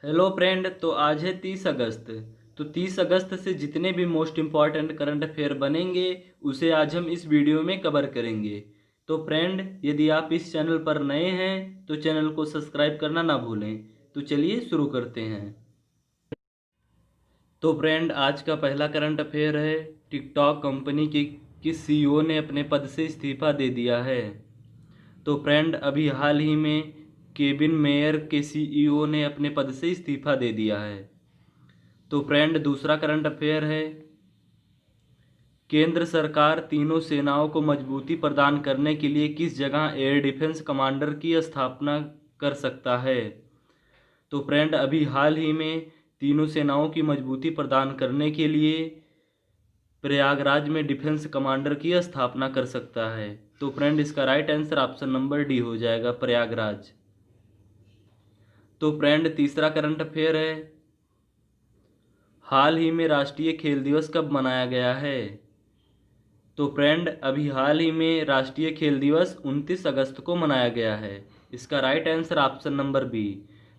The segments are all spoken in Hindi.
Hello friend. तो आज है 30 अगस्त। तो 30 अगस्त से जितने भी मोस्ट इम्पॉर्टेंट करंट अफेयर बनेंगे उसे आज हम इस वीडियो में कवर करेंगे। तो फ्रेंड, यदि आप इस चैनल पर नए हैं तो चैनल को सब्सक्राइब करना ना भूलें। तो चलिए शुरू करते हैं। तो फ्रेंड, आज का पहला करंट अफेयर है, टिकटॉक कंपनी के किस सीईओ ने अपने पद से इस्तीफा दे दिया है। तो फ्रेंड, अभी हाल ही में केविन मेयर के सीईओ ने अपने पद से इस्तीफा दे दिया है। तो फ्रेंड, दूसरा करंट अफेयर है, केंद्र सरकार तीनों सेनाओं को मजबूती प्रदान करने के लिए किस जगह एयर डिफेंस कमांडर की स्थापना कर सकता है। तो फ्रेंड, अभी हाल ही में तीनों सेनाओं की मजबूती प्रदान करने के लिए प्रयागराज में डिफेंस कमांडर की स्थापना कर सकता है। तो फ्रेंड, इसका right answer option number D हो जाएगा, प्रयागराज। तो फ्रेंड, तीसरा करंट अफेयर है, हाल ही में राष्ट्रीय खेल दिवस कब मनाया गया है। तो फ्रेंड, अभी हाल ही में राष्ट्रीय खेल दिवस 29 अगस्त को मनाया गया है। इसका right answer option number B.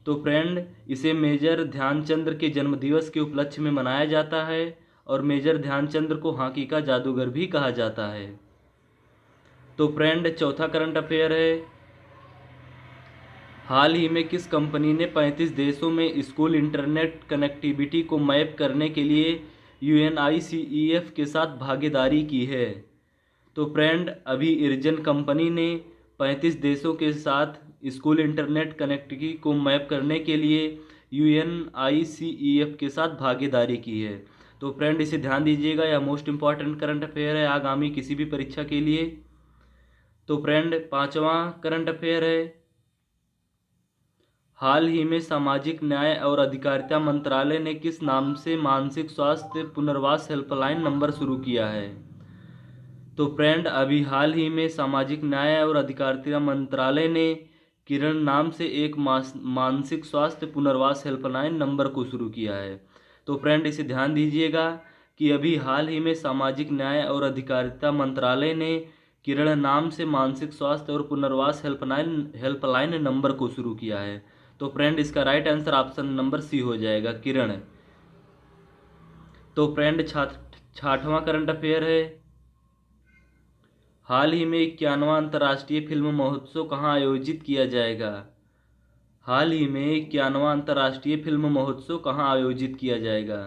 तो फ्रेंड, इसे मेजर ध्यानचंद्र के जन्मदिवस के उपलक्ष्य में मनाया जाता है और मेजर ध्यानचंद्र को हॉकी का जादूगर भी कहा जाता है। तो फ्रेंड, चौथा करंट अफेयर है, हाल ही में किस कंपनी ने 35 देशों में स्कूल इंटरनेट कनेक्टिविटी को मैप करने के लिए UNICEF के साथ भागीदारी की है। तो फ्रेंड, अभी इर्जन कंपनी ने 35 देशों के साथ स्कूल इंटरनेट कनेक्टिविटी को मैप करने के लिए UNICEF के साथ भागीदारी की है। तो फ्रेंड, इसे ध्यान दीजिएगा, यह मोस्ट इम्पॉर्टेंट करंट अफेयर है आगामी किसी भी परीक्षा के लिए। तो फ्रेंड, पांचवा करंट अफेयर है, हाल ही में सामाजिक न्याय और अधिकारिता मंत्रालय ने किस नाम से मानसिक स्वास्थ्य पुनर्वास हेल्पलाइन नंबर शुरू किया है। तो फ्रेंड, अभी हाल ही में सामाजिक न्याय और अधिकारिता मंत्रालय ने किरण नाम से एक मानसिक स्वास्थ्य पुनर्वास हेल्पलाइन नंबर को शुरू किया है। तो फ्रेंड, इसे ध्यान दीजिएगा कि अभी हाल ही में सामाजिक न्याय और अधिकारिता मंत्रालय ने किरण नाम से मानसिक स्वास्थ्य और पुनर्वास हेल्पलाइन नंबर को शुरू किया है। तो फ्रेंड, इसका right answer option number C हो जाएगा, किरण। तो फ्रेंड, छठवां करंट अफेयर है, हाल ही में 91वां अंतर्राष्ट्रीय फिल्म महोत्सव कहाँ आयोजित किया जाएगा। हाल ही में 91वां अंतर्राष्ट्रीय फिल्म महोत्सव कहाँ आयोजित किया जाएगा।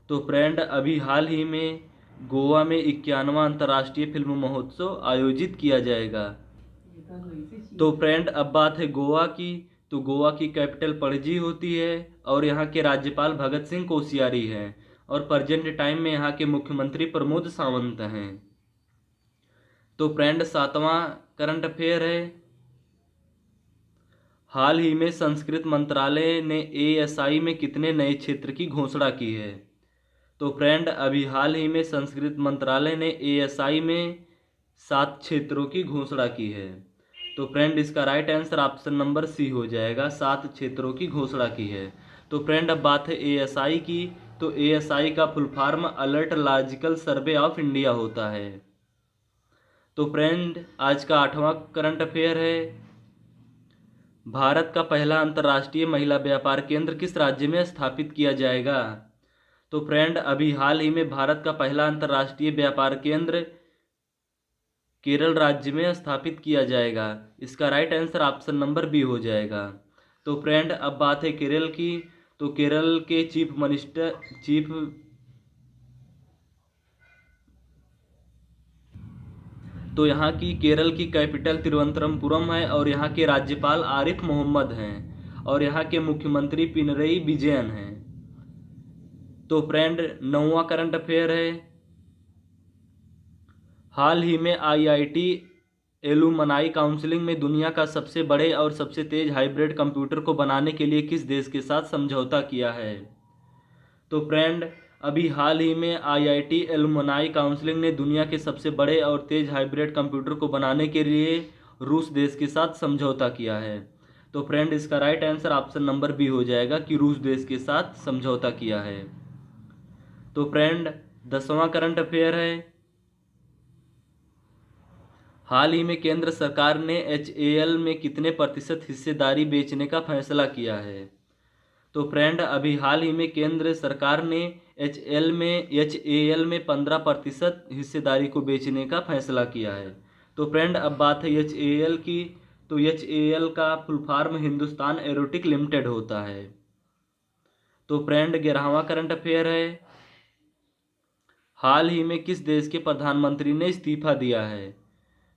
तो फ्रेंड, अभी हाल ही में गोवा में 91वां अंतर्राष्ट्रीय फिल्म महोत्सव आयोजित किया जाएगा। तो फ्रेंड, अब बात है गोवा की। तो गोवा की कैपिटल पणजी होती है और यहाँ के राज्यपाल भगत सिंह कोश्यारी हैं और प्रेजेंट टाइम में यहाँ के मुख्यमंत्री प्रमोद सावंत हैं। तो फ्रेंड, सातवां करंट अफेयर है, हाल ही में संस्कृत मंत्रालय ने ASI में कितने नए क्षेत्र की घोषणा की है। तो फ्रेंड, अभी हाल ही में संस्कृत मंत्रालय ने ASI में 7 क्षेत्रों की घोषणा की है। तो फ्रेंड, इसका right answer option number C हो जाएगा, 7 क्षेत्रों की घोषणा की है। तो फ्रेंड, अब बात है ASI की। तो ASI का full form alert logical survey of India होता है। तो फ्रेंड, आज का 8वां करंट अफेयर है, भारत का पहला अंतर्राष्ट्रीय महिला व्यापार केंद्र किस राज्य में स्थापित किया जाएगा। तो फ्रेंड, अभी हाल ही में भारत का पहला अंतर्राष्ट्रीय व्यापार केंद्र केरल राज्य में स्थापित किया जाएगा। इसका right answer option number B हो जाएगा। तो फ्रेंड, अब बात है केरल की। तो केरल के तो यहाँ की केरल की कैपिटल तिरुवनंतपुरम है और यहाँ के राज्यपाल आरिफ मोहम्मद हैं और यहाँ के मुख्यमंत्री पिनरई विजयन हैं। तो फ्रेंड, 9वां करंट अफेयर है, हाल ही में IIT एलुमनाई काउंसिलिंग में दुनिया का सबसे बड़े और सबसे तेज हाइब्रिड कंप्यूटर को बनाने के लिए किस देश के साथ समझौता किया है। तो फ्रेंड, अभी हाल ही में IIT एलुमनाई काउंसिलिंग ने दुनिया के सबसे बड़े और तेज हाइब्रिड कंप्यूटर को बनाने के लिए रूस देश के साथ समझौता किया है। तो फ्रेंड, इसका right answer option number B हो जाएगा कि रूस देश के साथ समझौता किया है। तो फ्रेंड, 10वां करंट अफेयर है, हाल ही में केंद्र सरकार ने HAL में कितने प्रतिशत हिस्सेदारी बेचने का फैसला किया है। तो फ्रेंड अभी हाल ही में केंद्र सरकार ने HAL में 15% हिस्सेदारी को बेचने का फैसला किया है। तो फ्रेंड अब बात है HAL की। तो HAL का full form Hindustan erotic limited होता है। तो फ्रेंड 11वां करंट अफेयर है, हाल ही में किस देश के प्रधानमंत्री ने इस्तीफा दिया है?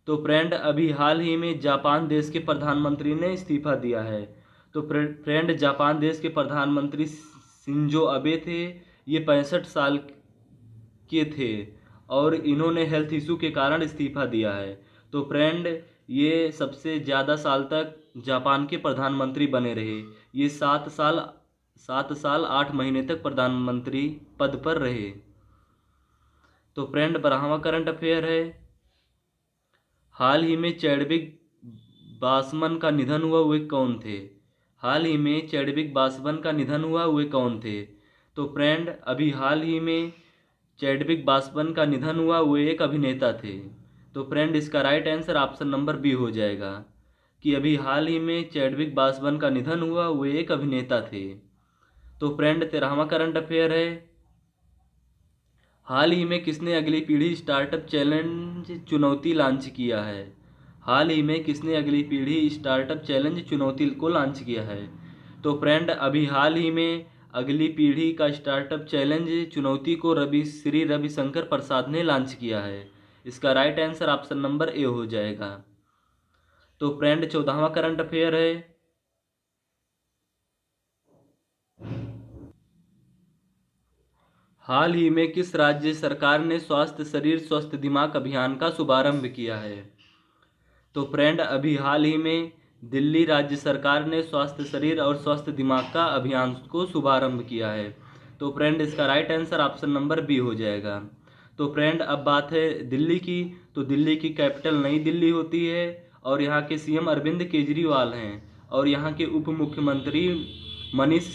तो फ्रेंड अभी हाल ही में जापान देश के प्रधानमंत्री ने इस्तीफा दिया है। तो फ्रेंड जापान देश के प्रधानमंत्री शिंजो अबे थे। ये 65 साल के थे और इन्होंने हेल्थ इशू के कारण इस्तीफा दिया है। तो फ्रेंड ये सबसे ज़्यादा साल तक जापान के प्रधानमंत्री बने रहे। ये 7 साल 8 महीने तक प्रधानमंत्री पद पर रहे। तो फ्रेंड 12वां करंट अफेयर है, हाल ही में चैडविक बासमन का निधन हुआ वे कौन थे? हाल ही में चैडविक बासमन का निधन हुआ वे कौन थे? तो फ्रेंड अभी हाल ही में चैडविक बासमन का निधन हुआ वे एक अभिनेता थे। तो फ्रेंड इसका right answer option number B हो जाएगा कि अभी हाल ही में चैडविक बासमन का निधन हुआ वे एक अभिनेता थे। तो फ्रेंड 13वां करंट अफेयर है, हाल ही में किसने अगली पीढ़ी स्टार्टअप चैलेंज चुनौती लॉन्च किया है? हाल ही में किसने अगली पीढ़ी स्टार्टअप चैलेंज चुनौती को लॉन्च किया है? तो फ्रेंड अभी हाल ही में अगली पीढ़ी का स्टार्टअप चैलेंज चुनौती को श्री रविशंकर प्रसाद ने लॉन्च किया है। इसका right answer option number A हो जाएगा। तो फ्रेंड 14वां करंट अफेयर है, हाल ही में किस राज्य सरकार ने स्वस्थ शरीर स्वस्थ दिमाग अभियान का शुभारंभ किया है? तो फ्रेंड अभी हाल ही में दिल्ली राज्य सरकार ने स्वस्थ शरीर और स्वस्थ दिमाग का अभियान को शुभारंभ किया है। तो फ्रेंड इसका right answer option number B हो जाएगा। तो फ्रेंड अब बात है दिल्ली की। तो दिल्ली की कैपिटल नई दिल्ली होती है और यहाँ के CM अरविंद केजरीवाल हैं और यहाँ के उप मुख्यमंत्री मनीष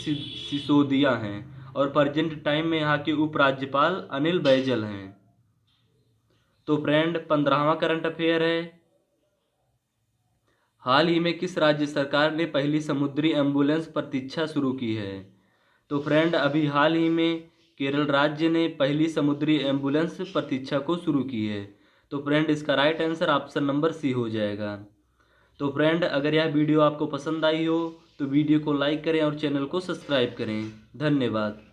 सिसोदिया हैं और प्रेजेंट टाइम में यहाँ के उपराज्यपाल अनिल बैजल हैं। तो फ्रेंड 15वां करंट अफेयर है, हाल ही में किस राज्य सरकार ने पहली समुद्री एम्बुलेंस प्रतीक्षा शुरू की है? तो फ्रेंड अभी हाल ही में केरल राज्य ने पहली समुद्री एम्बुलेंस प्रतीक्षा को शुरू की है। तो फ्रेंड इसका right answer option number C हो जाएगा। तो फ्रेंड अगर यह वीडियो आपको पसंद आई हो तो वीडियो को लाइक करें और चैनल को सब्सक्राइब करें। धन्यवाद।